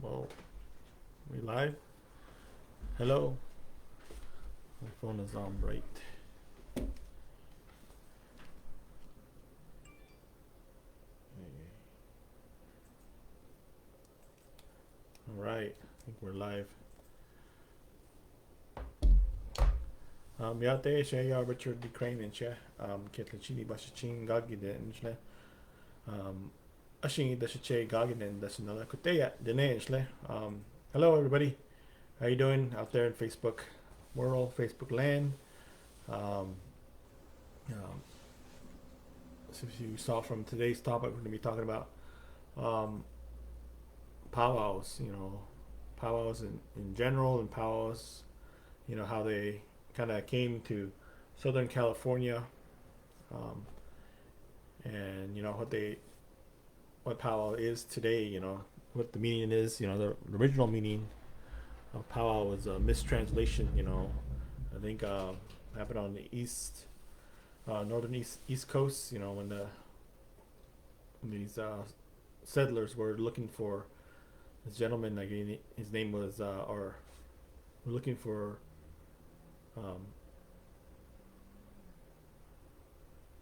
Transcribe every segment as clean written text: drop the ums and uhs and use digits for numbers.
Well, we live? Hello? My phone is on bright. Alright, I think we're live. Yate siya Richard DeCrane and siya. Kitlachini Bashichin Gagiden siya. Ashing da siya Gagiden da sinala kuteya dene siya. Hello everybody. How you doing out there in Facebook world, Facebook land? Um, um, so if you saw from today's topic, we're going to be talking about um, powwows, powwows in general, and powwows, how they kind of came to Southern California, um, and what powwow is today, what the meaning is, the original meaning of powwow was a mistranslation, I think happened on the northern east coast, when these settlers were looking for this gentleman, like his name was, or we're looking for, um,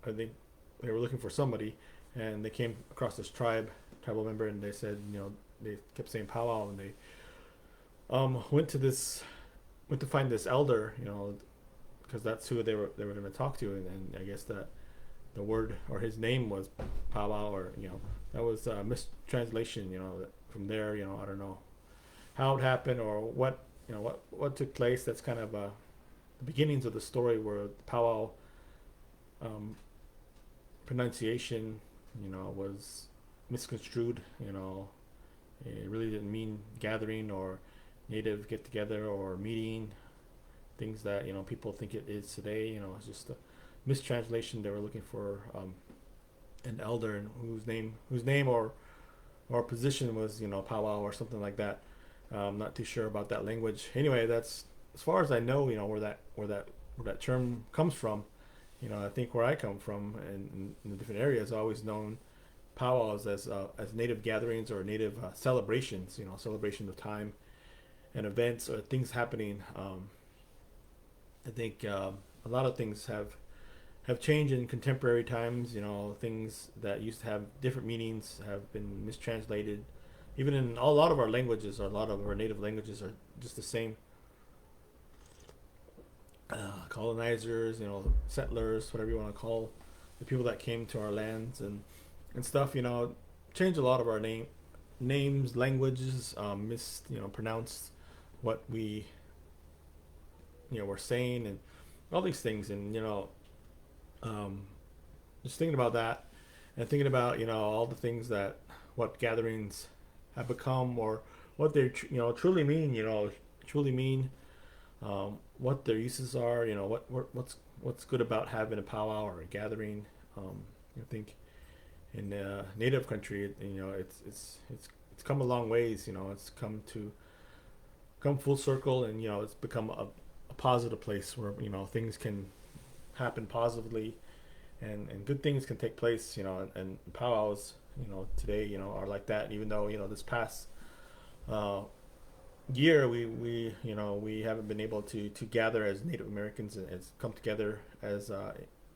I think they were looking for somebody, and they came across this tribal member, and they said, they kept saying powwow, and they went to find this elder, because that's who they were going to talk to, and I guess that the word or his name was powwow, or that was a mistranslation, from there, I don't know how it happened or what took place. That's kind of the beginnings of the story where the powwow um, pronunciation, was misconstrued. It really didn't mean gathering or native get together or meeting, things that people think it is today. It's just a mistranslation. They were looking for an elder whose name or position was powwow or something like that. I'm not too sure about that language. Anyway, that's as far as I know. Where that term comes from. I think where I come from in the different areas, I always known powwows as native gatherings or native celebrations. Celebration of time and events or things happening. I think a lot of things have changed in contemporary times. Things that used to have different meanings have been mistranslated. Even in a lot of our languages, or a lot of our native languages, are just the same. Colonizers, settlers, whatever you want to call the people that came to our lands and stuff. Changed a lot of our names, languages, pronounced what we were saying, and all these things, and um, just thinking about that, and thinking about all the things that what gatherings have become, or what they truly mean. Truly mean, what their uses are. What's good about having a powwow or a gathering. I think in native country, it's come a long ways. It's come full circle, and it's become a positive place where things can happen positively, and good things can take place. And powwows, today, are like that. Even though this past uh, year, we haven't been able to gather as Native Americans, and as come together as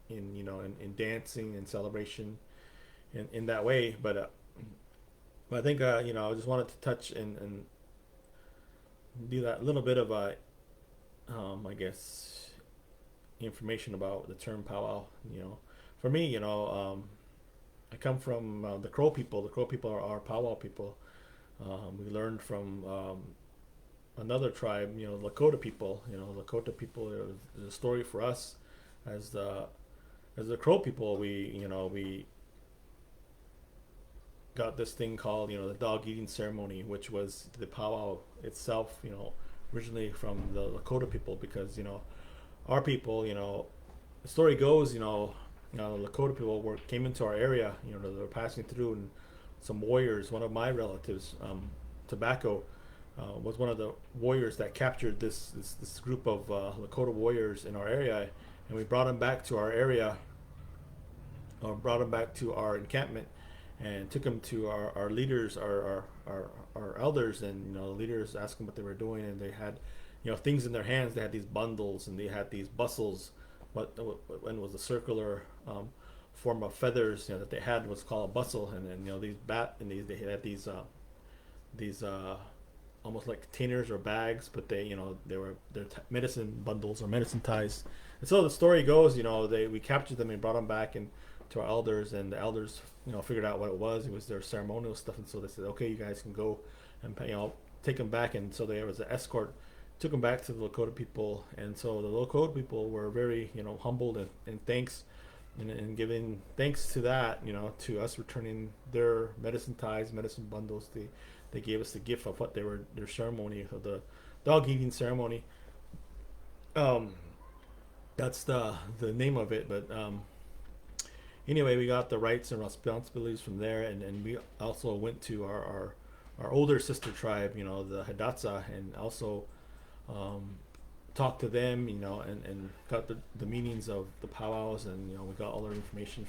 in dancing and celebration in that way. But I think I just wanted to touch and do that little bit of I guess information about the term powwow. For me, I come from the Crow people. The Crow people are powwow people. We learned from another tribe, Lakota people. Lakota people is a story for us as the Crow people. We got this thing called the dog eating ceremony, which was the powwow itself. Originally from the Lakota people, because our people, the story goes, the Lakota people came into our area. They were passing through, and some warriors. One of my relatives, Tobacco, was one of the warriors that captured this group of Lakota warriors in our area, and we brought him back to our area, or brought him back to our encampment, and took them to our leaders, our elders, and the leaders asked them what they were doing, and they had things in their hands. They had these bundles and they had these bustles. When was a circular form of feathers that they had was called a bustle, and then these they had these almost like containers or bags, but they're medicine bundles or medicine ties. And so the story goes, we captured them and brought them back and to our elders, and the elders figured out what it was. It was their ceremonial stuff, and so they said, okay, you guys can go and take them back. And so there was an escort, took them back to the Lakota people, and so the Lakota people were very humbled and thanks. And giving thanks to that, to us returning their medicine ties, medicine bundles, they gave us the gift of what they were, their ceremony of the dog eating ceremony. Um, that's the name of it. But anyway, we got the rights and responsibilities from there, and we also went to our older sister tribe, the Hidatsa, and also talked to them, and got the meanings of the powwows, and we got all our information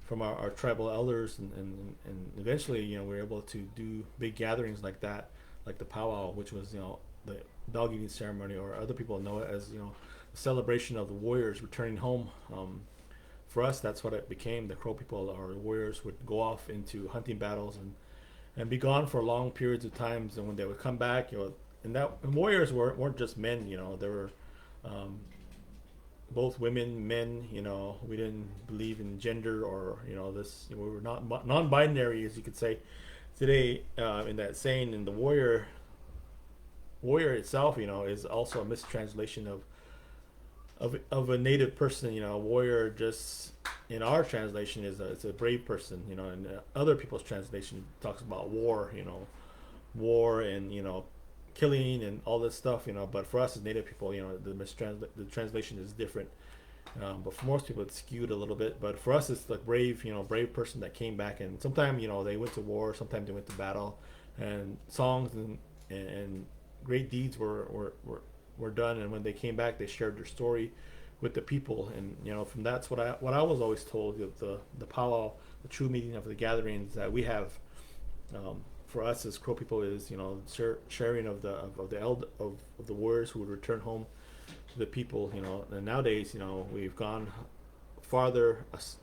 from our tribal elders, and eventually we were able to do big gatherings like that, like the powwow, which was the dog eating ceremony, or other people know it as the celebration of the warriors returning home. For us, that's what it became. The Crow people, or the warriors, would go off into hunting battles and be gone for long periods of times, and when they would come back, and warriors weren't just men. There were both women, men. We didn't believe in gender, or this. We were not non-binary, as you could say today, in that saying. And the warrior itself, is also a mistranslation of a native person. Warrior, just in our translation, it's a brave person. And other people's translation talks about war. War and killing and all this stuff. But for us as native people, the translation is different. But for most people, it's skewed a little bit. But for us, it's like brave, brave person that came back, and sometimes they went to war, sometimes they went to battle, and songs and great deeds were done. And when they came back, they shared their story with the people. And from that's what I was always told. The powwow, the true meaning of the gatherings that we have. For us as Crow people is sharing of the warriors who would return home to the people. And nowadays we've gone farther. If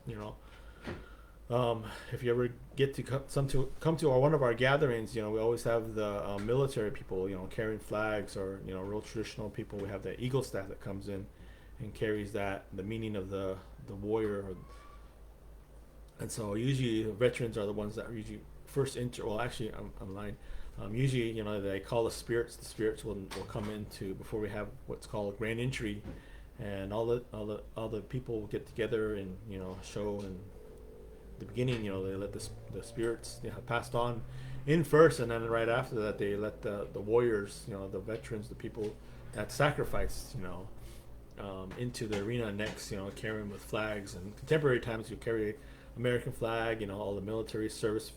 you ever get to come to one of our gatherings, we always have the military people carrying flags, or real traditional people. We have the Eagle staff that comes in and carries the meaning of the warrior. And so usually the veterans are the ones that usually first enter. Well, actually, I'm lying. Usually, they call the spirits. The spirits will come into before we have what's called a grand entry, and all the people will get together and show. And the beginning, they let the spirits passed on in first, and then right after that, they let the warriors, the veterans, the people that sacrificed, into the arena next, carrying with flags. And contemporary times, you carry American flag, all the military service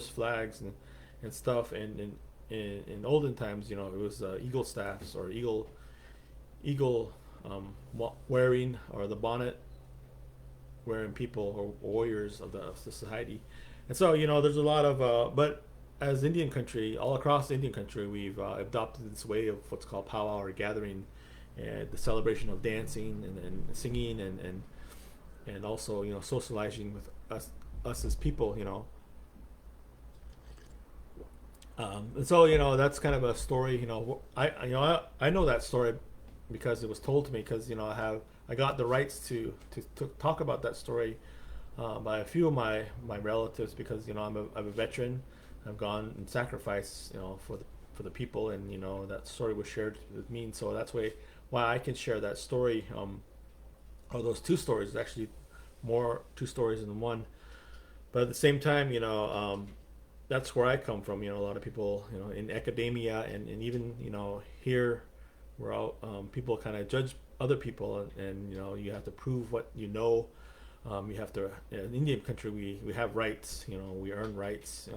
flags and stuff. And in olden times, it was eagle staffs, or eagle wearing, or the bonnet wearing people, or warriors of the society. And so there's a lot of but as Indian country, all across Indian country, we've adopted this way of what's called powwow, or gathering, and the celebration of dancing and singing and also socializing with us as people. And so that's kind of a story. I know that story because it was told to me, because I got the rights to talk about that story by a few of my relatives, because I'm a veteran. I've gone and sacrificed for the people, and that story was shared with me, and so that's why I can share that story. Or those two stories, actually more two stories than one. But at the same time, that's where I come from. A lot of people, in academia and even, here, where all people kind of judge other people, and you have to prove what you know. You have to, in Indian country, we have rights. We earn rights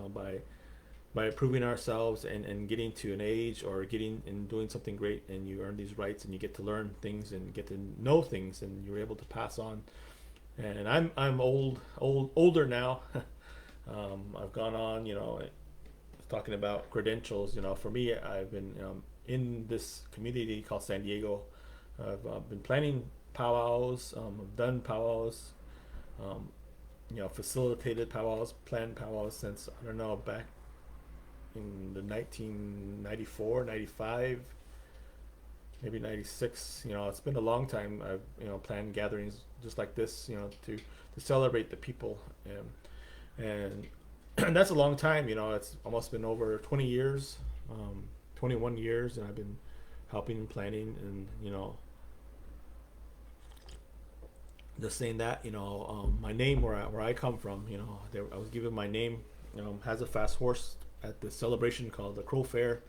by proving ourselves and getting to an age, or getting and doing something great, and you earn these rights, and you get to learn things and get to know things, and you're able to pass on. And I'm older now. I've gone on, talking about credentials. For me, I've been in this community called San Diego. I've been planning powwows. I've done powwows. Um, facilitated powwows, planned powwows since I don't know back in the 1994, 95, maybe 96. It's been a long time. I've planned gatherings just like this. To celebrate the people, and and that's a long time. It's almost been over 20 years, 21 years, and I've been helping and planning, and just saying that my name where I come from. I was given my name. Has a fast horse at the celebration called the Crow Fair,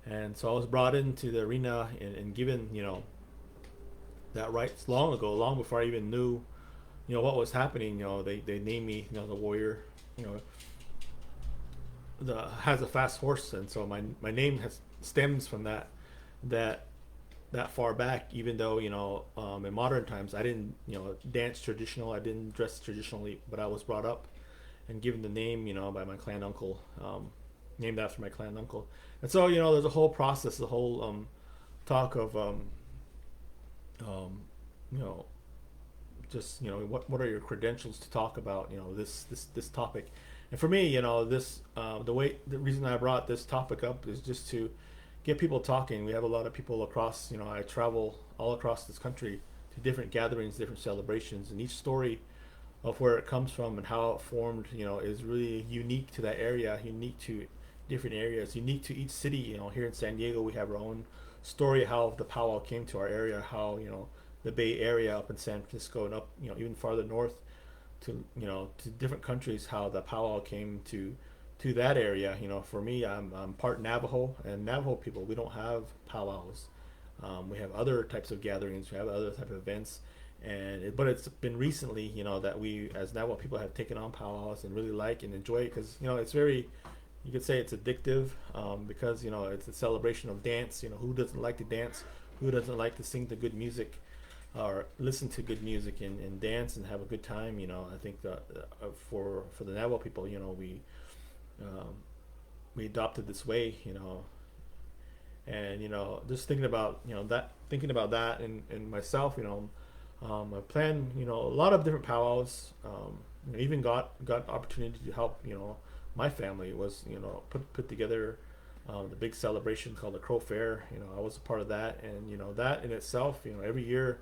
and so I was brought into the arena and given that rights long ago, long before I even knew what was happening. They named me the warrior. You know the has a fast horse, and so my name has stems from that that far back. Even though in modern times I didn't dance traditional, I didn't dress traditionally, but I was brought up and given the name by my clan uncle, named after my clan uncle. And so there's a whole process, the whole talk of um, you know just what are your credentials to talk about this topic. And for me, this the reason I brought this topic up is just to get people talking. We have a lot of people across. I travel all across this country to different gatherings, different celebrations, and each story of where it comes from and how it formed, is really unique to that area, unique to different areas, unique to each city. Here in San Diego, we have our own story of how the powwow came to our area, how the Bay Area up in San Francisco and up even farther north to to different countries, how the powwow came to that area. For me, I'm part Navajo, and Navajo people, we don't have powwows. We have other types of gatherings, we have other type of events, but it's been recently that we as Navajo people have taken on powwows and really like and enjoy it, because it's very, you could say it's addictive, because it's a celebration of dance. Who doesn't like to dance? Who doesn't like to sing the good music or listen to good music and dance and have a good time? I think that for the Navajo people, um, we adopted this way, and just thinking about that and myself. I planned a lot of different powwows. Even got opportunity to help my family was put together the big celebration called the Crow Fair. I was a part of that, and that in itself, every year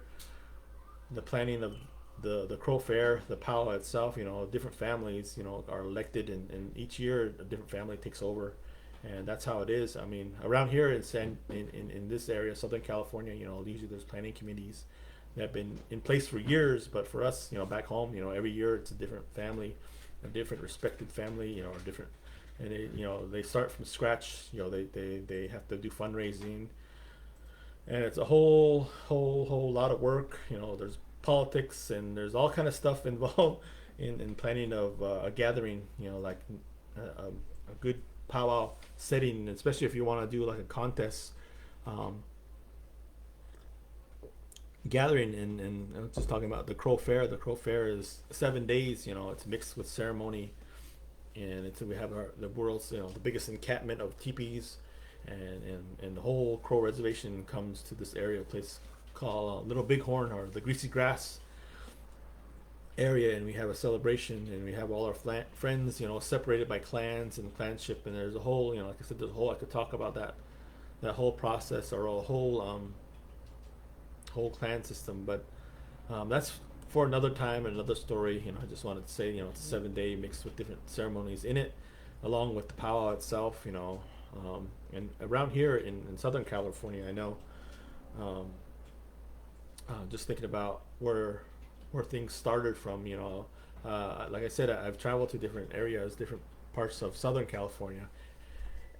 the planning of the Crow Fair, the powwow itself, different families are elected, and each year a different family takes over, and that's how it is. I mean, around here in this area, Southern California, usually there's planning committees that have been in place for years, but for us, back home, every year it's a different family, a different respected family, or different, and they start from scratch. They have to do fundraising, and it's a whole lot of work. There's politics and there's all kind of stuff involved in planning of a gathering. Like a good powwow setting, especially if you want to do like a contest um, gathering. And I'm just talking about the Crow Fair. The Crow Fair is 7 days. It's mixed with ceremony, and we have the world's the biggest encampment of teepees, and the whole Crow reservation comes to this area, a place called Little Bighorn, or the Greasy Grass area, and we have a celebration, and we have all our friends, separated by clans and clanship, and there's a whole, like I said, there's a whole, I could talk about that whole process, or a whole clan system, but that's for another time and another story. I just wanted to say, it's a 7 day mixed with different ceremonies in it, along with the powwow itself. And around here in Southern California, I know, just thinking about where things started from. Like I said, I've traveled to different areas, different parts of Southern California,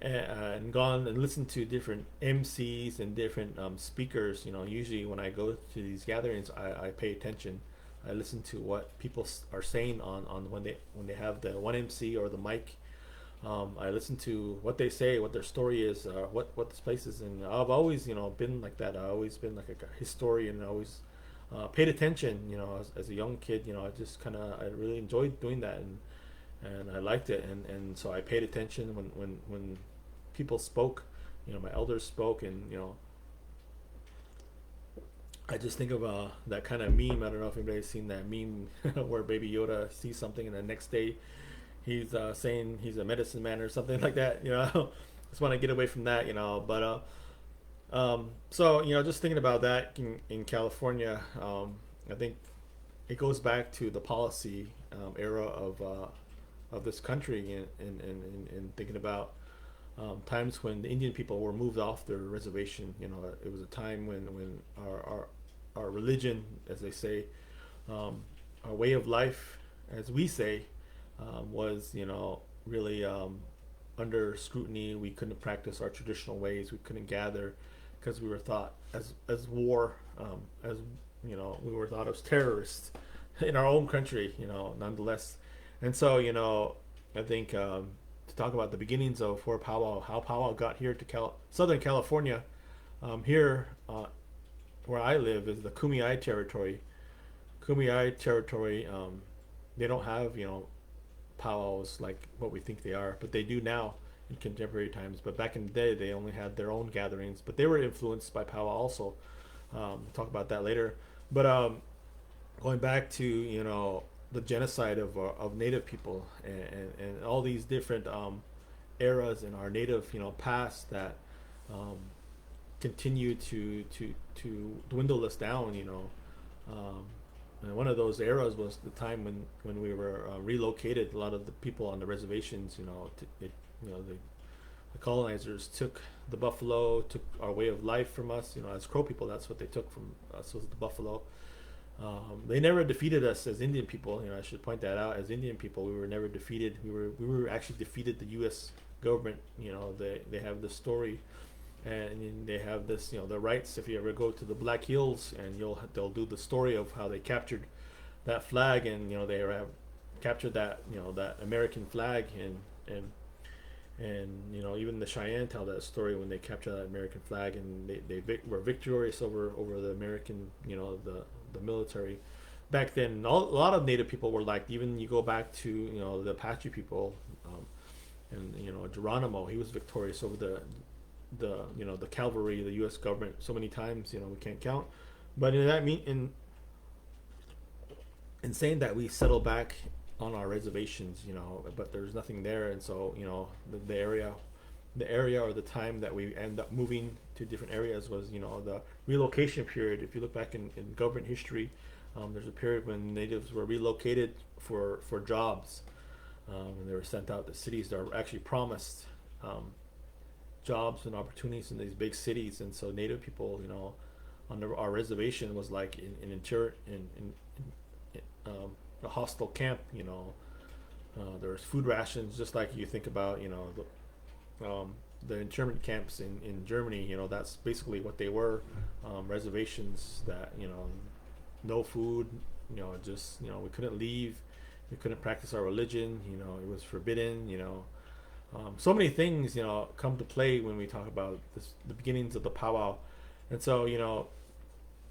and gone and listened to different MCs and different speakers. Usually when I go to these gatherings, I pay attention. I listen to what people are saying on when they have the one MC or the mic. I listen to what they say, what their story is, what this place is, and I've always been like that. I've always been like a historian. I always paid attention. As a young kid, I just I really enjoyed doing that, and I liked it, and so I paid attention when people spoke, my elders spoke, and I just think of that kind of meme. I don't know if anybody's seen that meme where Baby Yoda sees something, and the next day he's saying he's a medicine man or something like that. Just want to get away from that. But so just thinking about that in California, I think it goes back to the policy era of this country, and thinking about times when the Indian people were moved off their reservation. It was a time when our religion, as they say, our way of life, as we say, was really under scrutiny. We couldn't practice our traditional ways. We couldn't gather because we were thought as war, as we were thought as terrorists in our own country. Nonetheless, and so I think to talk about the beginnings of how powwow got here to Southern California, here where I live is the Kumeyaay territory. Kumeyaay territory, they don't have powwows like what we think they are, but they do now in contemporary times. But back in the day, they only had their own gatherings, but they were influenced by powwow also. We'll talk about that later. But going back to the genocide of Native people, and all these different eras in our Native past that continue to dwindle us down. And one of those eras was the time when we were relocated. A lot of the people on the reservations, the colonizers took the buffalo, took our way of life from us. As Crow people, that's what they took from us, was the buffalo. They never defeated us as Indian people. I should point that out. As Indian people, we were never defeated. We were actually defeated the U.S. government. They have this story, and they have this the rights. If you ever go to the Black Hills, and they'll do the story of how they captured that flag, and they have captured that that American flag, and even the Cheyenne tell that story when they captured that American flag, and they were victorious over the American the military. Back then, a lot of Native people were like, even you go back to the Apache people, and Geronimo, he was victorious over the cavalry, the U.S. government, so many times we can't count. But in saying that, we settle back on our reservations, but there's nothing there, and so the area or the time that we end up moving to different areas was the relocation period. If you look back in government history, there's a period when natives were relocated for jobs, and they were sent out to cities that were actually promised jobs and opportunities in these big cities. And so Native people on our reservation was like in a hostile camp. There was food rations, just like you think about the internment camps in Germany. That's basically what they were, reservations that no food, just we couldn't leave, we couldn't practice our religion, it was forbidden. So many things come to play when we talk about the beginnings of the powwow. And so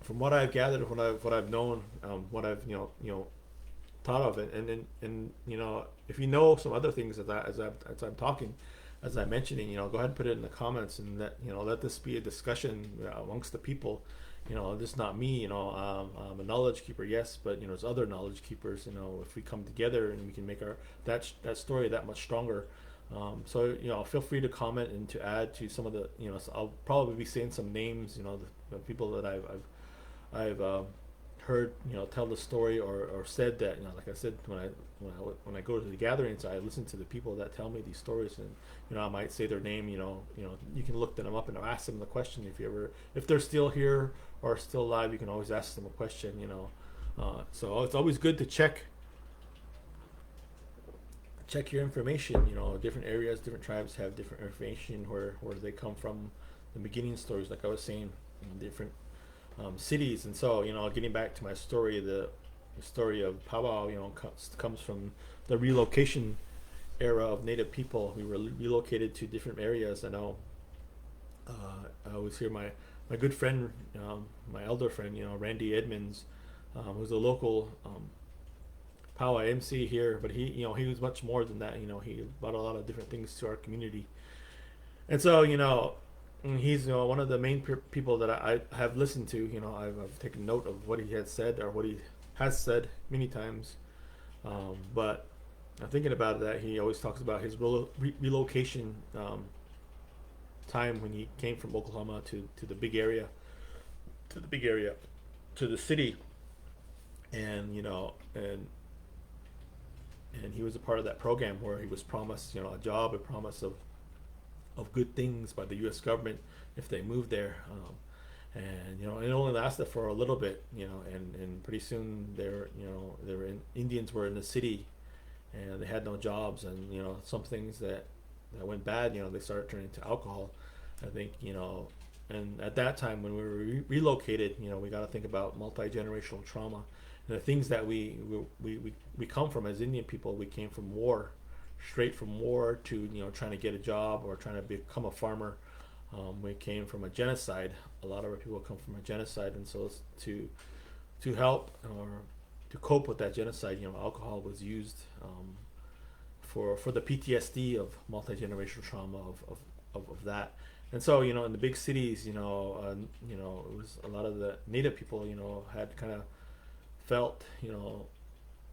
from what I've gathered, what I've known, what I've thought of it, and if you know some other things as I'm talking, as I'm mentioning, go ahead and put it in the comments, and let this be a discussion amongst the people. Just not me. I'm a knowledge keeper, yes, but there's other knowledge keepers. If we come together and we can make that story that much stronger. So feel free to comment and to add to some of the so I'll probably be saying some names. The people that I've heard tell the story, or said that like I said, when I go to the gatherings, I listen to the people that tell me these stories, and I might say their name. You can look them up and ask them the question. If they're still here or still alive, you can always ask them a question. So it's always good to check your information. Different areas, different tribes have different information, where they come from, the beginning stories, like I was saying, different cities. And so getting back to my story, the story of powwow comes from the relocation era of Native people. We were relocated to different areas. I know I always hear my good friend, my elder friend, Randy Edmonds, who's a local powwow MC here, but he was much more than that. He brought a lot of different things to our community. And so, he's one of the main people that I have listened to. I've taken note of what he had said or what he has said many times. But I'm thinking about that. He always talks about his relocation time when he came from Oklahoma to the big area, to the big area, to the city, and and he was a part of that program where he was promised a job, a promise of good things by the U.S. government if they moved there. And it only lasted for a little bit, and pretty soon Indians were in the city, and they had no jobs, and some things that went bad, they started turning to alcohol. I think and at that time when we were relocated, we got to think about multi-generational trauma, and the things that we come from as Indian people. We came from war, straight from war to trying to get a job or trying to become a farmer. We came from a genocide. A lot of our people come from a genocide, and so to help or to cope with that genocide, alcohol was used for the PTSD of multi-generational trauma of that. And so in the big cities, it was a lot of the Native people, had kind of felt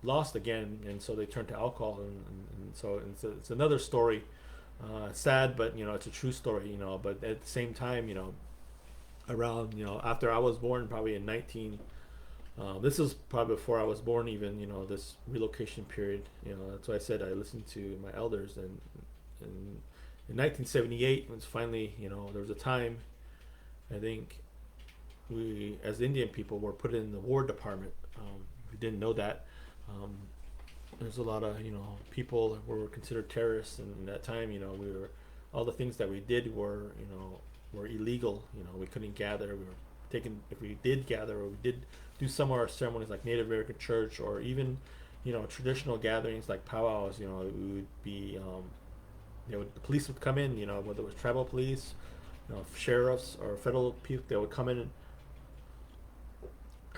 lost again, and so they turned to alcohol, and so it's another story. Sad, but it's a true story. But at the same time, around after I was born, probably in 19. This is probably before I was born, even. This relocation period. That's why I said I listened to my elders, and in 1978, when it's finally, there was a time. I think we, as Indian people, were put in the War Department. We didn't know that. There's a lot of people that were considered terrorists, and in that time, we were, all the things that we did were were illegal. We couldn't gather. We were taken, if we did gather or we did do some of our ceremonies like Native American church, or even traditional gatherings like powwows. We would be the police would come in. Whether it was tribal police, sheriffs or federal people, they would come in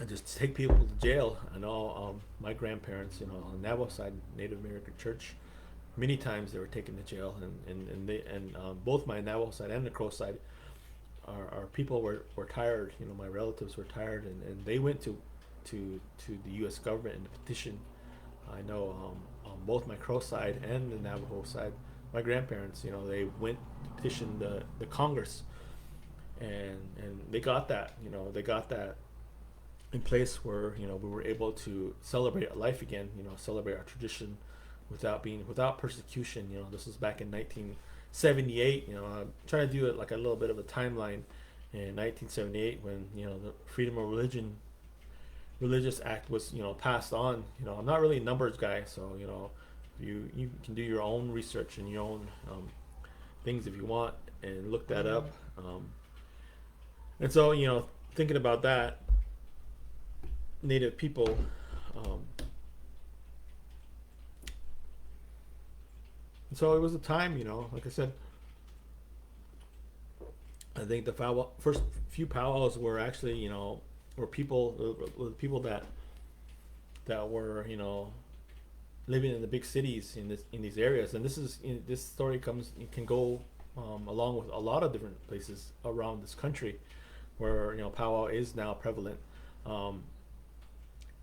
and just take people to jail. I know my grandparents, on the Navajo side, Native American church, many times they were taken to jail, and both my Navajo side and the Crow side, our people were tired. My relatives were tired, and they went to the U.S. government and petition. I know on both my Crow side and the Navajo side, my grandparents, they went to petition the Congress, and they got that. They got that in place where we were able to celebrate life again, celebrate our tradition without persecution. This was back in 1978. I'm trying to do it like a little bit of a timeline. In 1978, when the Freedom of Religious Act was passed on. I'm not really a numbers guy, so you can do your own research and your own things if you want and look that up. And so thinking about that, Native people, and so it was a time, like I said, I think the first few powwows were actually, were people that were, living in the big cities in these areas. And this story can go along with a lot of different places around this country where powwow is now prevalent.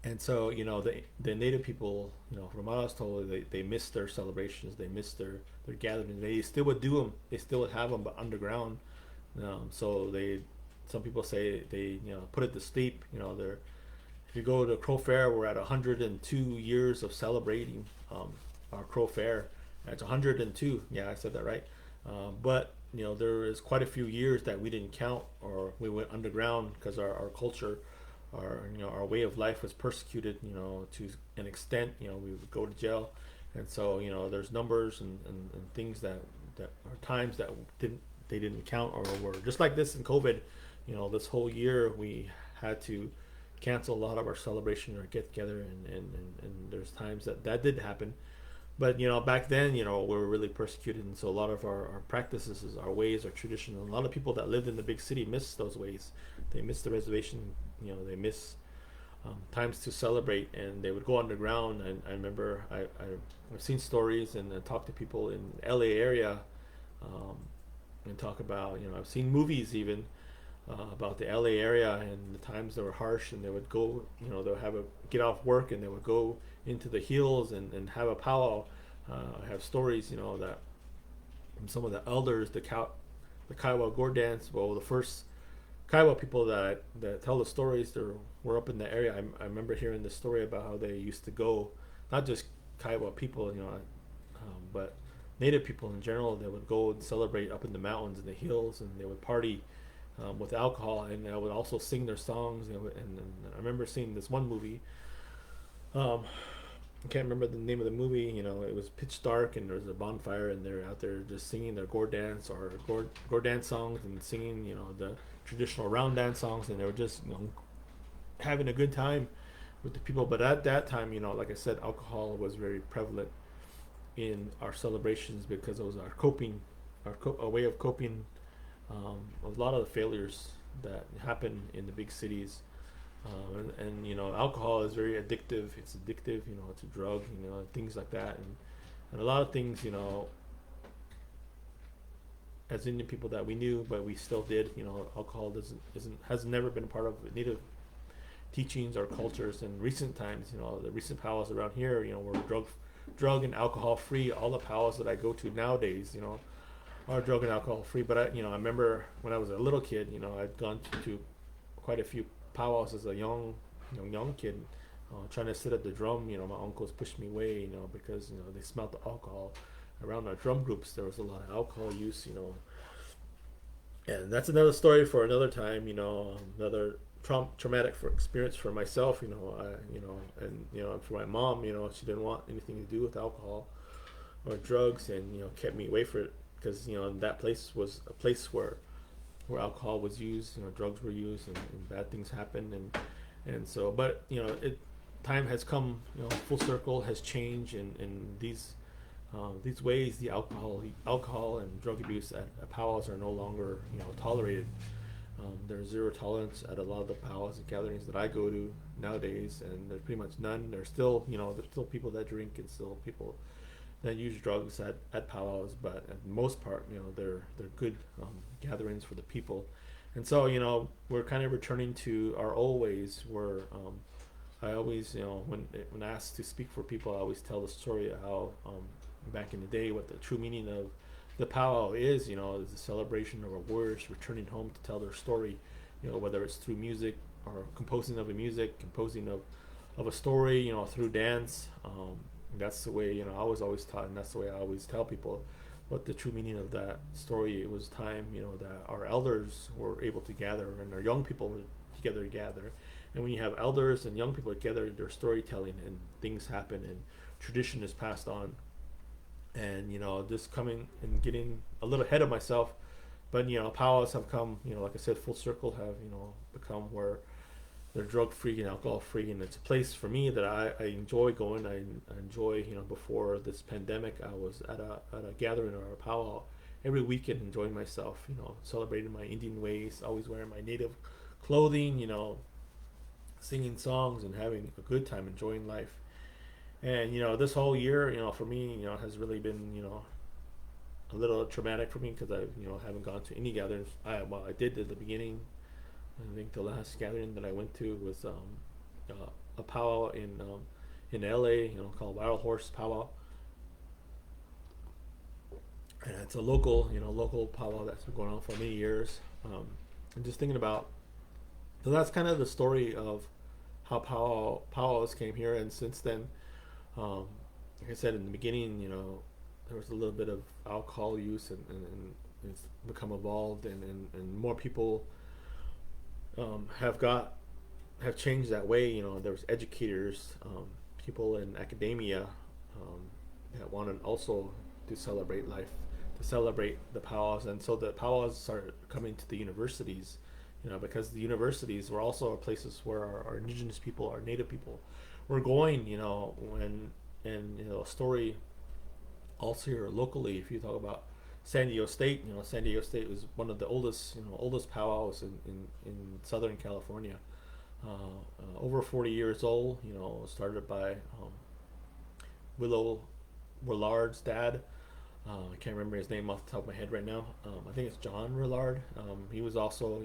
And so, the Native people, from what I was told, they missed their celebrations, they missed their gatherings. They still would do them, they still would have them, but underground. So some people say they, put it to sleep. If you go to Crow Fair, we're at 102 years of celebrating our Crow Fair. That's 102. Yeah, I said that right. But there is quite a few years that we didn't count, or we went underground because our culture, our way of life was persecuted, to an extent. We would go to jail, and so there's numbers and things that are times that they didn't count, or were just like this in COVID. This whole year we had to cancel a lot of our celebration or get together, and there's times that did happen. But back then, we were really persecuted, and so a lot of our practices, our ways, our tradition, and a lot of people that lived in the big city missed those ways. They missed the reservation. They miss times to celebrate, and they would go underground. And I remember I've seen stories and talked to people in the LA area, um, and talk about, I've seen movies even about the LA area and the times that were harsh, and they would go, they'll have a get off work and they would go into the hills and have a powwow. I have stories, that from some of the elders, the Kiowa Gore dance. Well, the first Kiowa people that tell the stories, they were up in the area. I remember hearing the story about how they used to go, not just Kiowa people, but Native people in general. They would go and celebrate up in the mountains and the hills, and they would party with alcohol, and they would also sing their songs. And I remember seeing this one movie. Um, I can't remember the name of the movie. It was pitch dark and there was a bonfire, and they're out there just singing their gore dance or gore dance songs and singing, the traditional round dance songs, and they were just, having a good time with the people. But at that time, like I said, alcohol was very prevalent in our celebrations because it was our coping, a way of coping. A lot of the failures that happen in the big cities, and alcohol is very addictive. It's addictive. It's a drug. Things like that, and a lot of things. As Indian people that we knew, but we still did. Alcohol has never been a part of Native teachings or cultures. In recent times, the recent powwows around here, were drug and alcohol free. All the powwows that I go to nowadays, are drug and alcohol free. But I remember when I was a little kid, I'd gone to quite a few powwows as a young kid, trying to sit at the drum. My uncles pushed me away, because they smelled the alcohol. Around our drum groups, there was a lot of alcohol use, and that's another story for another time. Another traumatic experience for myself. And for my mom. She didn't want anything to do with alcohol or drugs, and kept me away from it because that place was a place where alcohol was used, drugs were used, and bad things happened, and so. But time has come, full circle, has changed, and these ways, the alcohol and drug abuse at powwows are no longer tolerated. There's zero tolerance at a lot of the powwows and gatherings that I go to nowadays, and there's pretty much none. There's still people that drink and still people that use drugs at powwows, but at the most part, they're good gatherings for the people. And so we're kind of returning to our old ways where I always when asked to speak for people, I always tell the story of how back in the day what the true meaning of the powwow is a celebration of our warriors returning home to tell their story, whether it's through music or composing of a music, composing of a story, through dance. That's the way I was always taught, and that's the way I always tell people what the true meaning of that story. It was time that our elders were able to gather and our young people were together to gather. And when you have elders and young people together, there's storytelling and things happen and tradition is passed on. And just coming and getting a little ahead of myself, but powwows have come, like I said, full circle, have become where they're drug free and alcohol free, and it's a place for me that I enjoy going. I enjoy, before this pandemic, I was at a gathering or a powwow every weekend, enjoying myself, celebrating my Indian ways, always wearing my native clothing, singing songs and having a good time, enjoying life. And this whole year, for me, has really been, a little traumatic for me because I, haven't gone to any gatherings. I did at the beginning. I think the last gathering that I went to was a powwow in LA, called Wild Horse Powwow, and it's a local powwow that's been going on for many years. I'm just thinking about, so that's kind of the story of how powwows came here, and since then. Like I said in the beginning, there was a little bit of alcohol use, and it's become evolved, and more people have changed that way. There was educators, people in academia that wanted also to celebrate life, to celebrate the powwows, and so the powwows started coming to the universities. Because the universities were also places where our indigenous people, our native people, were going. A story also here locally. If you talk about San Diego State, San Diego State was one of the oldest powwows in Southern California. over 40 years old. Started by Willow Willard's dad. I can't remember his name off the top of my head right now. I think it's John Willard. He was also,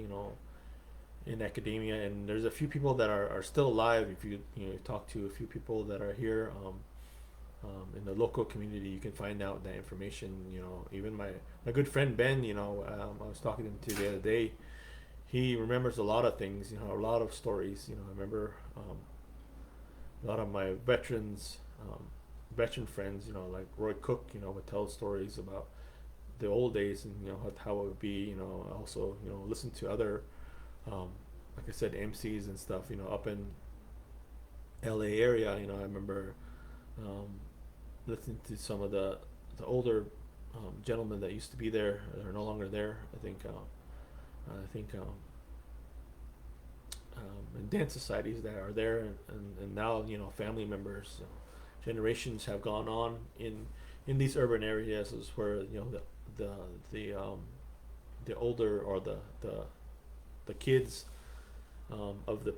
in academia, and there's a few people that are still alive. If you talk to a few people that are here in the local community, you can find out that information. Even my good friend Ben, I was talking to him the other day. He remembers a lot of things, a lot of stories. I remember a lot of my veteran friends, like Roy Cook, would tell stories about the old days, and how it would be. Also, listen to other, like I said, MCs and stuff. Up in LA area. I remember listening to some of the older gentlemen that used to be there. They're no longer there. And dance societies that are there, and now family members, generations have gone on in these urban areas, is where the the um, the older, or the kids of the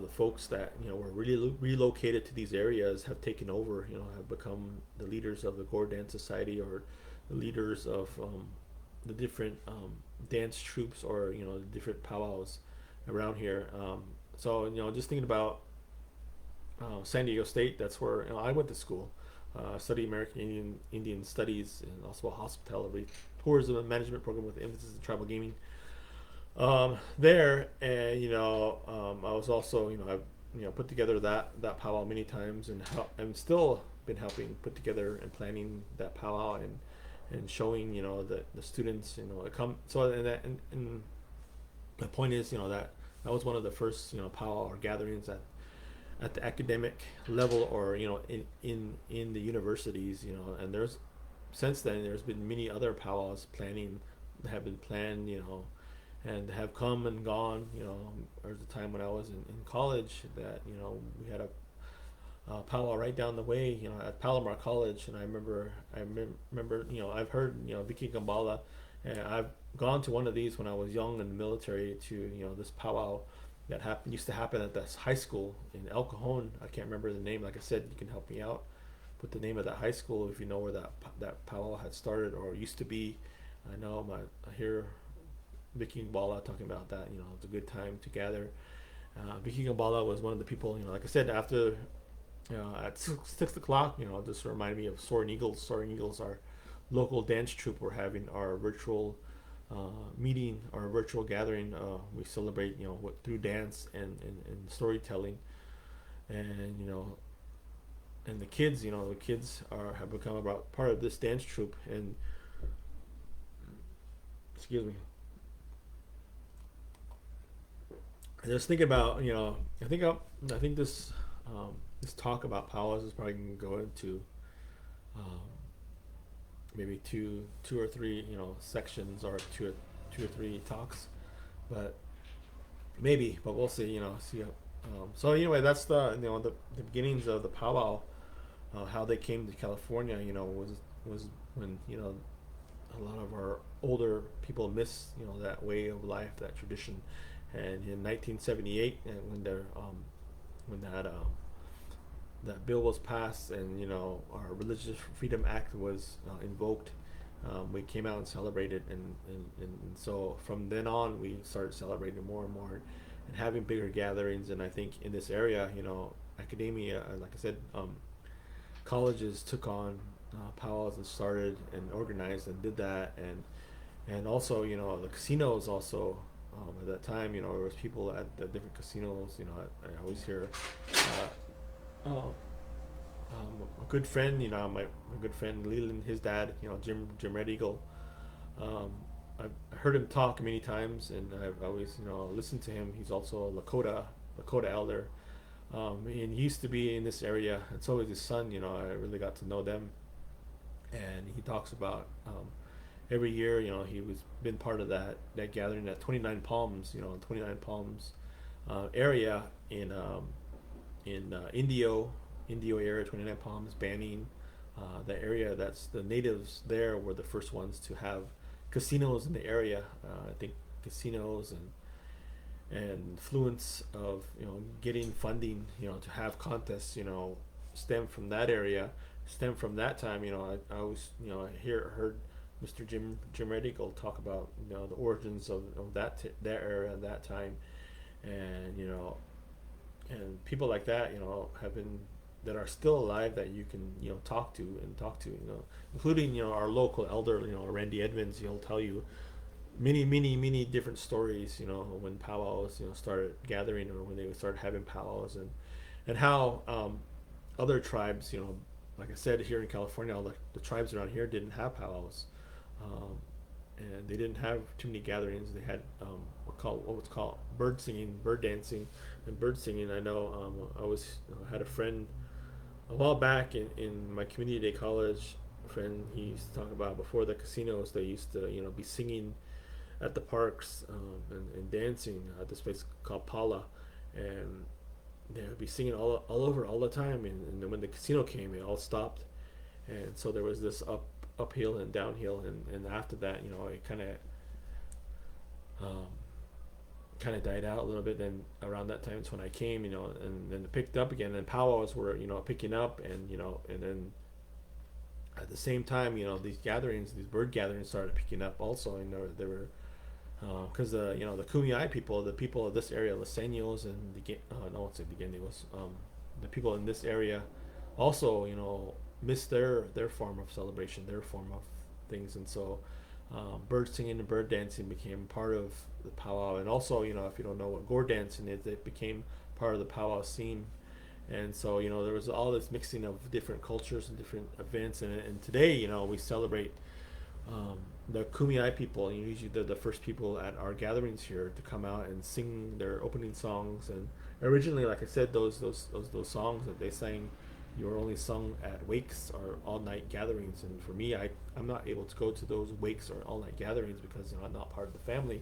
folks that were really relocated to these areas have taken over. Have become the leaders of the Gore Dance Society, or the leaders of the different dance troops, or the different powwows around here. So just thinking about San Diego State, that's where I went to school. Study American Indian Studies, and also a hospitality tourism and management program with emphasis in tribal gaming. There, and I was also, I've put together that powwow many times, and I'm still been helping put together and planning that powwow, and showing the students, come. So, and the point is, that was one of the first powwow or gatherings at the academic level, or in the universities. And since then there's been many other powwows have been planned, and have come and gone. There was a time when I was in college that we had a powwow right down the way, at Palomar College. And I remember, I've heard, Vicky Gambala, and I've gone to one of these when I was young in the military, to this powwow that used to happen at this high school in El Cajon. I can't remember the name. Like I said, you can help me out. Put the name of that high school if you know where that powwow had started or used to be. I hear Vicky Gambala talking about that. It's a good time to gather. Vicky Gambala was one of the people. Like I said, after at 6 o'clock, just reminded me of Soaring Eagles. Soaring Eagles, our local dance troupe. We're having our virtual meeting, our virtual gathering. We celebrate, through dance and storytelling, and and the kids, have become about part of this dance troupe. And excuse me, just thinking about, I think this talk about powers is probably going to go into um, maybe two or three sections, or two or three talks, but but we'll see. So anyway, that's the beginnings of the powwow. How they came to California, was when a lot of our older people miss that way of life, that tradition. And in 1978, and when that bill was passed, and our Religious Freedom Act was invoked, we came out and celebrated, and so from then on we started celebrating more and more, and having bigger gatherings. And I think in this area, academia, like I said, colleges took on powwows and started and organized and did that. And also the casinos also, at that time, there was people at the different casinos. I always hear a good friend, my good friend Leland, his dad, Jim Red Eagle. I've heard him talk many times, and I've always listened to him. He's also a Lakota elder, and he used to be in this area, and so is his son. I really got to know them, and he talks about every year. He was been part of that gathering at 29 Palms, 29 Palms area in Indio area, 29 Palms, Banning, the area. That's the natives there were the first ones to have casinos in the area. I think casinos and influence of getting funding to have contests stem from that area, stem from that time. I always heard Mr. Jim Redigal talk about the origins of that era, that time, and and people like that have been, that are still alive, that you can talk to, including our local elder, Randy Edmonds. He'll tell you many different stories, when powwows started gathering, or when they started having powwows, and how other tribes, like I said, here in California, all the tribes around here didn't have powwows, um, and they didn't have too many gatherings. They had what was called bird singing, bird dancing, and bird singing. I know I was had a friend a while back in my community day college friend. He used to talk about before the casinos, they used to be singing at the parks, and dancing at this place called Pala, and they would be singing all over all the time. And then when the casino came, it all stopped, and so there was this uphill and downhill, and after that, it um, kind of died out a little bit. Then around that time is when I came, and then it picked up again. And powwows were picking up, and then at the same time, these gatherings, these bird gatherings started picking up also, and there were because the Kumeyaay people, the people of this area, Liseños, and no, it's the Gendigos, the people in this area, also missed their form of celebration, their form of things, and so bird singing and bird dancing became part of the powwow. And also, if you don't know what gore dancing is, it became part of the powwow scene. And so there was all this mixing of different cultures and different events, and today we celebrate the Kumeyaay people. Usually they're the first people at our gatherings here to come out and sing their opening songs. And originally, like I said, those songs that they sang, you were only sung at wakes or all night gatherings. And for me, I'm not able to go to those wakes or all night gatherings because I'm not part of the family.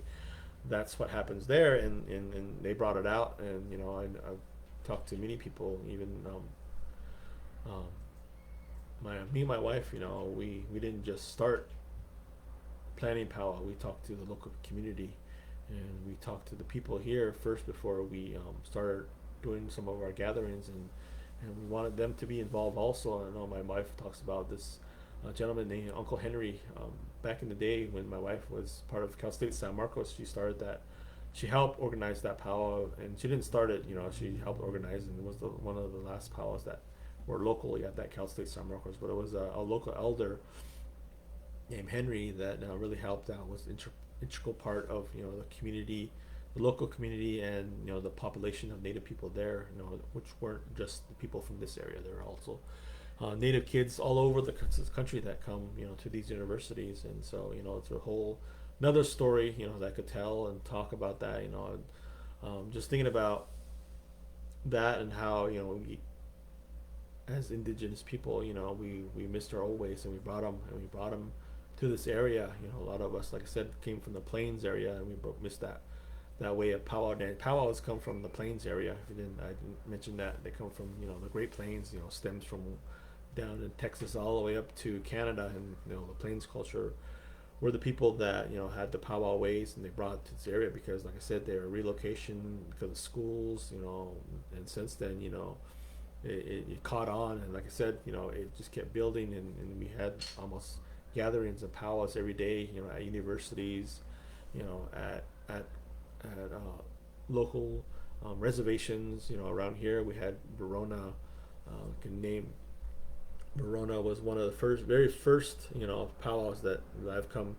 That's what happens there, and they brought it out. And I've talked to many people, even um, me and my wife. We didn't just start planning powwow. We talked to the local community, and we talked to the people here first before we started doing some of our gatherings, and we wanted them to be involved also. I know my wife talks about this gentleman named Uncle Henry. Back in the day when my wife was part of Cal State San Marcos, she started that. She helped organize that powwow, and she didn't start it. She helped organize, and it was one of the last powwows that were locally at that Cal State San Marcos. But it was a local elder named Henry that really helped out, was integral part of the community, the local community, and the population of Native people there, which weren't just the people from this area. There were also Native kids all over the country that come to these universities. And so it's a whole another story that I could tell and talk about that. Just thinking about that, and how we, as indigenous people, we missed our old ways, and we brought them to this area. A lot of us, like I said, came from the plains area, and we missed that way of powwow dance. Powwows come from the plains area. If you didn't, I didn't mention that. They come from the Great Plains. Stems from down in Texas all the way up to Canada, and the plains culture were the people that had the powwow ways, and they brought it to this area because, like I said, they were relocation because of schools. And since then, it caught on, and like I said, it just kept building, and we had almost gatherings of powwows every day, at universities, at local reservations, around here. We had Verona. Can name Verona was one of the very first, powwows that I've come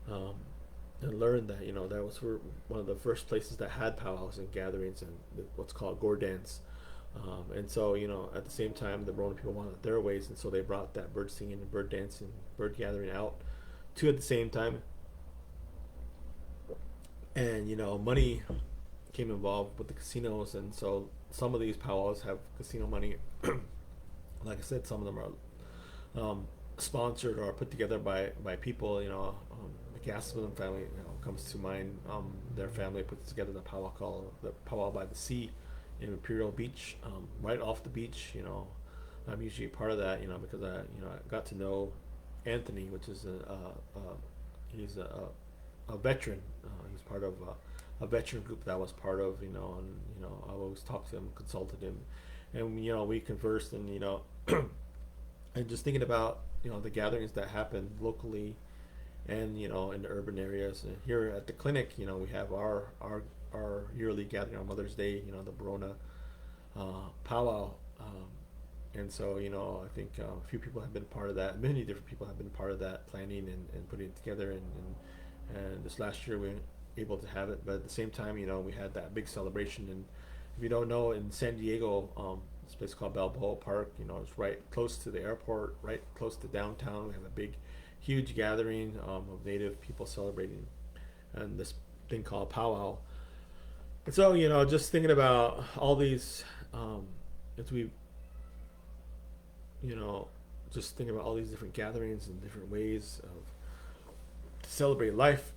and learned that, that was one of the first places that had powwows and gatherings and what's called gore dance. And so, at the same time, the Verona people wanted their ways, and so they brought that bird singing and bird dancing, bird gathering out too at the same time. And money came involved with the casinos, and so some of these powwows have casino money. Like I said, some of them are sponsored or put together by people. The Gastelum family comes to mind. Their family puts together the powwow called the Powwow by the Sea in Imperial Beach, right off the beach. I'm usually a part of that, because I got to know Anthony, which is he's a veteran. He's part of a veteran group that I was part of, and I always talked to him, consulted him, and we conversed, and and just thinking about the gatherings that happen locally, and in the urban areas. And here at the clinic, we have our yearly gathering on Mother's Day, the Barona powwow. And so, I think a few people have been part of that. Many different people have been part of that planning and putting it together. And this last year we were able to have it. But at the same time, we had that big celebration. And if you don't know, in San Diego, this place called Balboa Park, it's right close to the airport, right close to downtown. We have a big, huge gathering of Native people celebrating, and this thing called powwow. And so, just thinking about all these, as we, just thinking about all these different gatherings and different ways of to celebrate life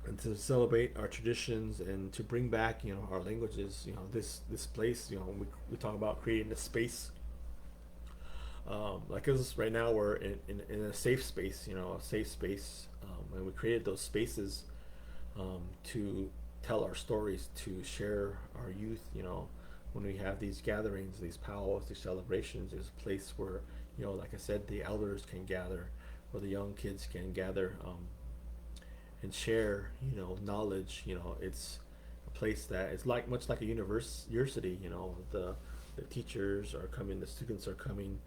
and to celebrate our traditions and to bring back, our languages. This place. We talk about creating a space. Like us right now, we're in a safe space. A safe space, and we created those spaces to tell our stories, to share our youth. When we have these gatherings, these powwows, these celebrations, there's a place where, like I said, the elders can gather, where the young kids can gather and share, knowledge. It's a place that is like much like a university. The teachers are coming, the students are coming,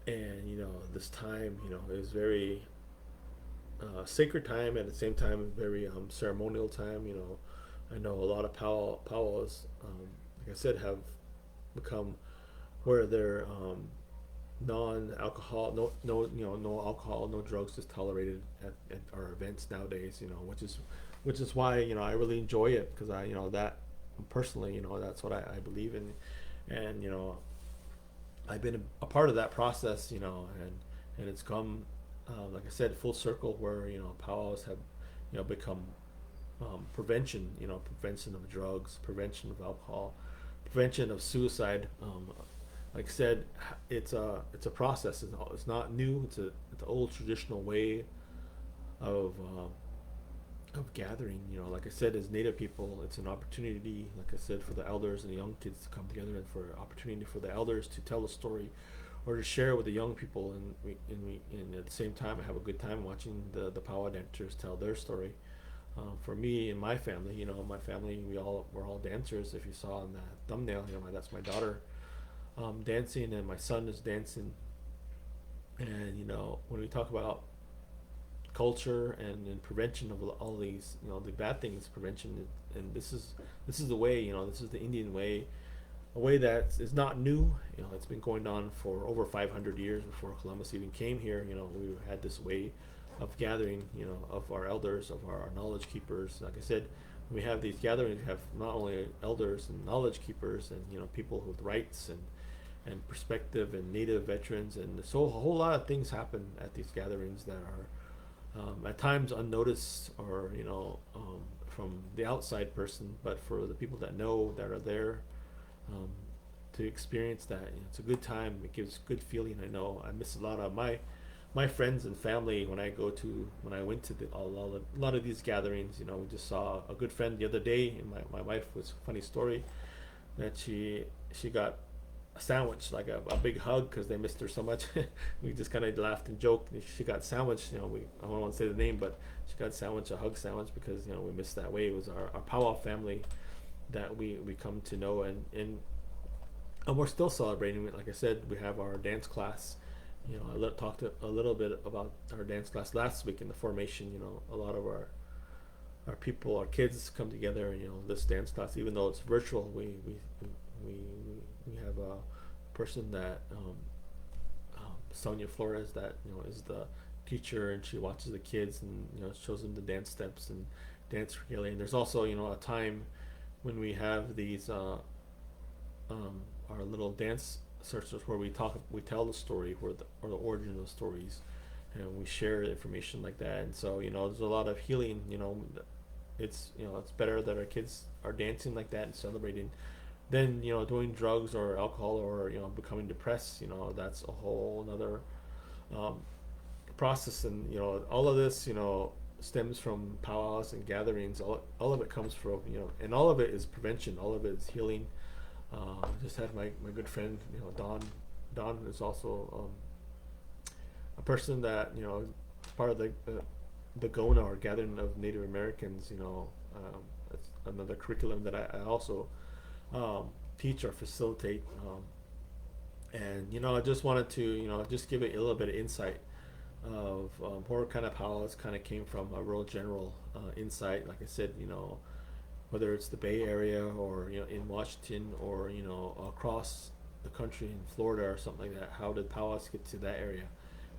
and this time, is very sacred time, at the same time very ceremonial time. I know a lot of powwows, like I said, have become where they're non-alcohol, no alcohol, no drugs is tolerated at our events nowadays. Which is why I really enjoy it, because I that personally, that's what I believe in, and I've been a part of that process, and it's come, like I said, full circle, where powwows have become prevention of drugs, prevention of alcohol, prevention of suicide. Like I said, it's a process. It's not new. It's an old traditional way of gathering. Like I said, as Native people, it's an opportunity, like I said, for the elders and the young kids to come together, and for an opportunity for the elders to tell a story or to share with the young people. And at the same time, I have a good time watching the powwow dancers tell their story. For me and my family, my family, we're all dancers. If you saw in that thumbnail, that's my daughter dancing, and my son is dancing. And when we talk about culture and prevention of all these, the bad things, prevention, and this is the way, this is the Indian way, a way that is not new. It's been going on for over 500 years before Columbus even came here. We had this way of gathering, of our elders, of our knowledge keepers. Like I said, when we have these gatherings, we have not only elders and knowledge keepers, and people with rights and perspective, and Native veterans, and so a whole lot of things happen at these gatherings that are at times unnoticed, or from the outside person, but for the people that know, that are there, to experience that, it's a good time. It gives good feeling. I know I miss a lot of my friends and family when I went to a lot of these gatherings. We just saw a good friend the other day, and my wife, was a funny story that she got a sandwich, like a big hug, because they missed her so much. We just kind of laughed and joked. She got sandwiched. I don't want to say the name, but she got sandwich, a hug sandwich, because we missed that way. It was our powwow family that we come to know, and we're still celebrating. Like I said, we have our dance class. I talked a little bit about our dance class last week in the formation. A lot of our people, our kids, come together. This dance class, even though it's virtual, we have a person that Sonia Flores, that is the teacher, and she watches the kids and shows them the dance steps and dance regalia. And there's also a time when we have these our little dance searches, where we tell the story, or the origin of the stories, and we share information like that. And so there's a lot of healing. It's better that our kids are dancing like that and celebrating than doing drugs or alcohol, or becoming depressed. That's a whole another process. And all of this stems from powwows and gatherings. All of it comes from, and all of it is prevention. All of it is healing. Just had my good friend, Don. Don is also a person that is part of the Gona, or Gathering of Native Americans. It's another curriculum that I also teach or facilitate. And I just wanted to just give it a little bit of insight of where kind of powwows kind of came from, a real general insight. Like I said, whether it's the Bay Area, or in Washington, or across the country in Florida or something like that. How did powwows get to that area?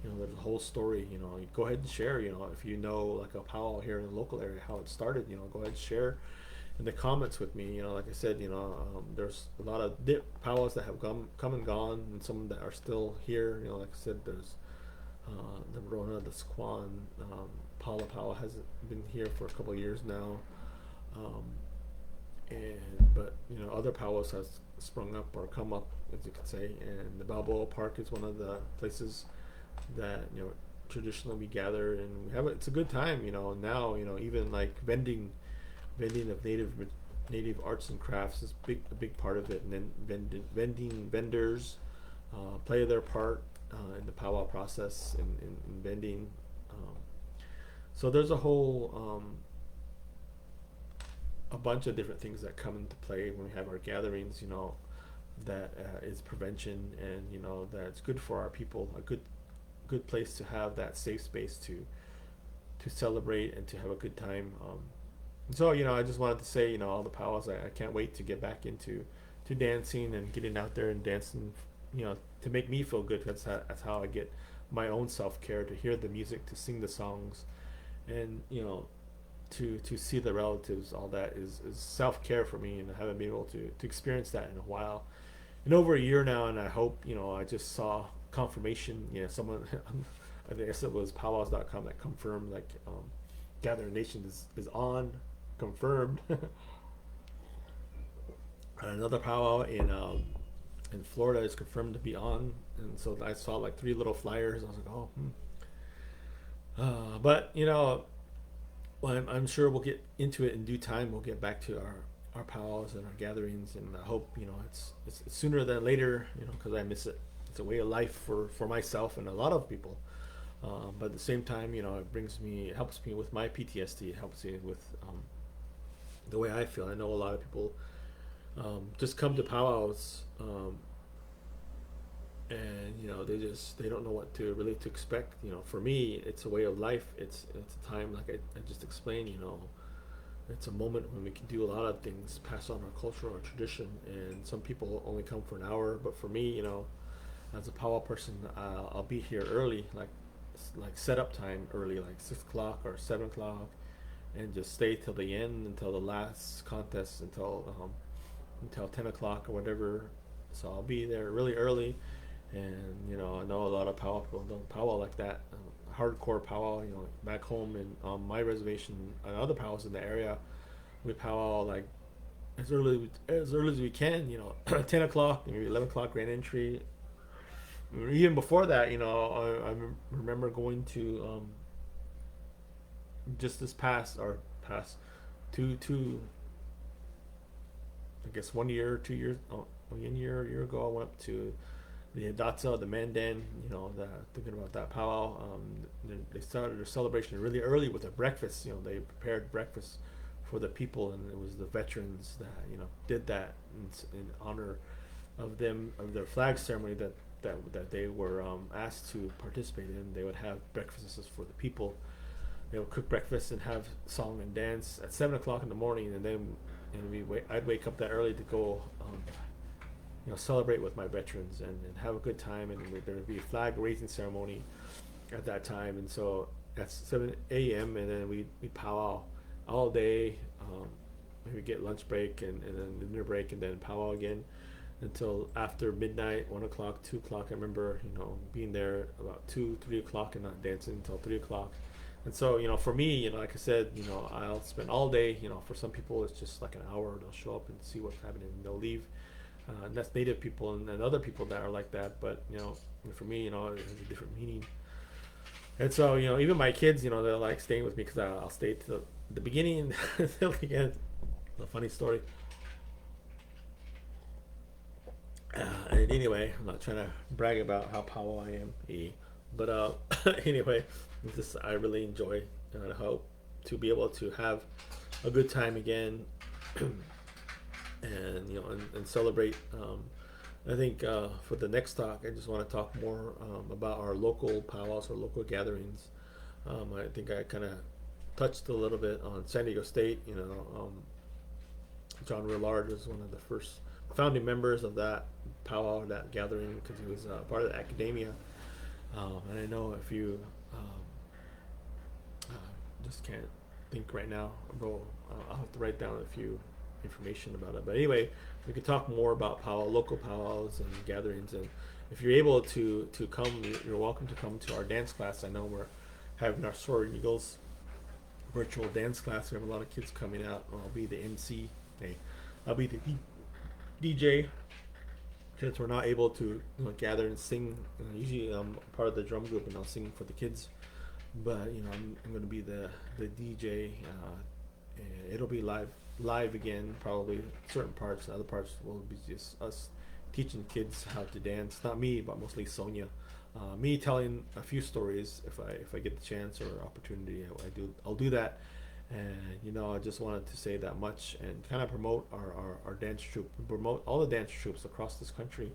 There's a whole story. You go ahead and share. If you know like a powwow here in the local area, how it started. Go ahead and share in the comments with me. Like I said, there's a lot of powwows that have come and gone, and some that are still here. Like I said, there's the Rona, the Squan, Paula powwow hasn't been here for a couple of years now. But other powwows has sprung up or come up, as you could say, and the Balboa Park is one of the places that traditionally we gather, and we have it's a good time. Now even like vending of native arts and crafts is a big part of it, and then vendors play their part in the powwow process, in vending. So there's a whole a bunch of different things that come into play when we have our gatherings. That is prevention, and that it's good for our people, a good place to have that safe space to celebrate and to have a good time. So I just wanted to say, all the powwows, I can't wait to get back into dancing and getting out there and dancing, to make me feel good. That's how I get my own self-care, to hear the music, to sing the songs, and to see the relatives. All that is self-care for me, and I haven't been able to experience that in a while, in over a year now. And I hope, I just saw confirmation, someone I think it was powwows.com that confirmed, like, Gathering Nation is on, confirmed. Another powwow in Florida is confirmed to be on, and so I saw like 3 little flyers. I was like, but well, I'm sure we'll get into it in due time. We'll get back to our powwows and our gatherings, and I hope it's sooner than later, because I miss it. It's a way of life for myself and a lot of people. But at the same time, it helps me with my PTSD. It helps me with the way I feel. I know a lot of people just come to powwows, and they don't know what to really to expect. For me, it's a way of life. It's a time, like I just explained. It's a moment when we can do a lot of things, pass on our culture, our tradition, and some people only come for an hour. But for me, as a powwow person, I'll be here early, like setup time early, like 6 o'clock or 7 o'clock, and just stay till the end, until the last contest, until 10 o'clock or whatever. So I'll be there really early, and I know a lot of powwow people don't powwow like that, hardcore powwow. Back home and on my reservation and other powwows in the area, we powwow like as early as we can. 10 o'clock, maybe 11 o'clock grand entry. Even before that, I remember going to just this past two, I guess 1 year, 2 years, a year ago, I went up to the Hidatsa, the Mandan, thinking about that powwow. They started their celebration really early with a breakfast. They prepared breakfast for the people, and it was the veterans that did that in honor of them, of their flag ceremony that they were asked to participate in. They would have breakfasts for the people. They would cook breakfast and have song and dance at 7 o'clock in the morning, and then I'd wake up that early to go celebrate with my veterans and have a good time. And there would be a flag raising ceremony at that time, and so at 7 a.m. and then we powwow all day. Maybe get lunch break and then dinner break, and then powwow again until after midnight, 1 o'clock, 2 o'clock. I remember being there about 2-3 o'clock and not dancing until 3 o'clock. And so for me, like I said, I'll spend all day. For some people it's just like an hour. They'll show up and see what's happening and they'll leave. And that's Native people and other people that are like that. But for me, it has a different meaning. And so, even my kids, they're like staying with me because I'll stay to the beginning until the end. A funny story. And anyway, I'm not trying to brag about how powerful I am, but anyway, I really enjoy, and I hope to be able to have a good time again, and and celebrate. I think for the next talk, I just want to talk more about our local powwows or local gatherings. I think I kind of touched a little bit on San Diego State. John Willard was one of the first founding members of that powwow, that gathering, because he was part of the academia. And I know if you just can't think right now, bro, I'll have to write down a few information about it. But anyway, we could talk more about powwow, local powwows and gatherings. And if you're able to come, you're welcome to come to our dance class. I know we're having our Soaring Eagles virtual dance class. We have a lot of kids coming out. I'll be the MC. Okay. I'll be the DJ. Since we're not able to gather and sing, usually I'm part of the drum group and I'll sing for the kids. But I'm going to be the DJ. And it'll be live again. Probably certain parts. Other parts will be just us teaching kids how to dance. Not me, but mostly Sonia. Me telling a few stories if I get the chance or opportunity. I'll do that. And I just wanted to say that much and kind of promote our dance troupe, promote all the dance troupes across this country.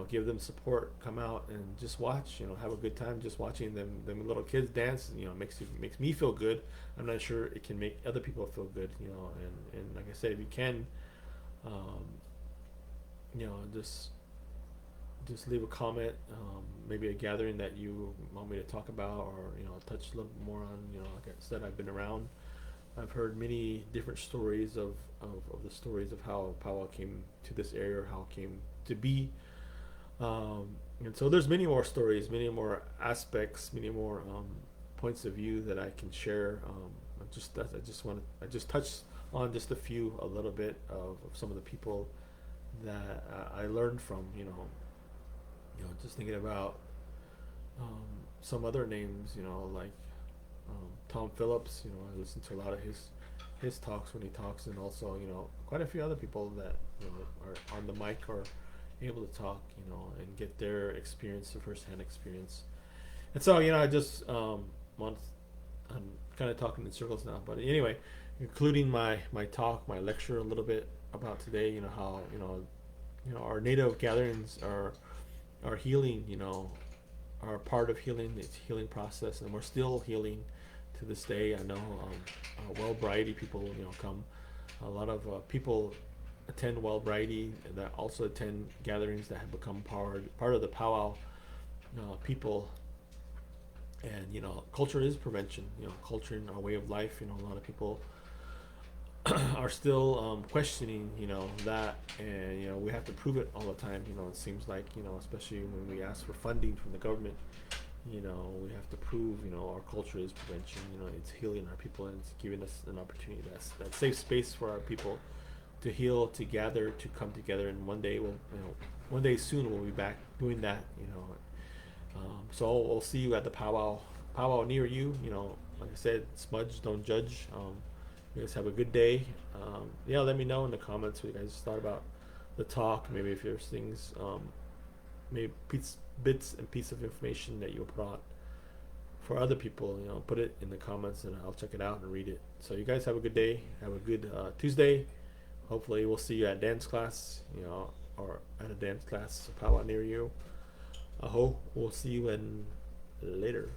Give them support, come out and just watch. Have a good time just watching them little kids dance. Makes me feel good. I'm not sure it can make other people feel good. And like I said, if you can, um, just leave a comment, maybe a gathering that you want me to talk about, or touch a little more on. Like I said, I've been around. I've heard many different stories of the stories of how powwow came to this area, or how it came to be. And so there's many more stories, many more aspects, many more points of view that I can share. I just touched on just a little bit of some of the people that I learned from. Just thinking about some other names. Like Tom Phillips. I listen to a lot of his talks when he talks, and also quite a few other people that are on the mic or able to talk, and get their experience, their firsthand experience. And so, I just want. I'm kind of talking in circles now, but anyway, including my talk, my lecture, a little bit about today. How our native gatherings are healing. Are part of healing. It's a healing process, and we're still healing to this day. I know Wild Variety people come. A lot of people attend Wild Variety that also attend gatherings that have become part of the powwow people. And culture is prevention. Culture and our way of life. A lot of people are still questioning that, and we have to prove it all the time. It seems like especially when we ask for funding from the government, we have to prove our culture is prevention. It's healing our people, and it's giving us an opportunity, that safe space for our people to heal, to gather, to come together. And one day one day soon we'll be back doing that. So we'll see you at the powwow near you. Like I said, smudge, don't judge. You guys have a good day. Yeah, let me know in the comments what you guys thought about the talk. Maybe if there's things, maybe bits and pieces of information that you brought for other people, put it in the comments and I'll check it out and read it. So you guys have a good day. Have a good Tuesday. Hopefully we'll see you at dance class, or at a dance class powwow near you. I hope we'll see you in later.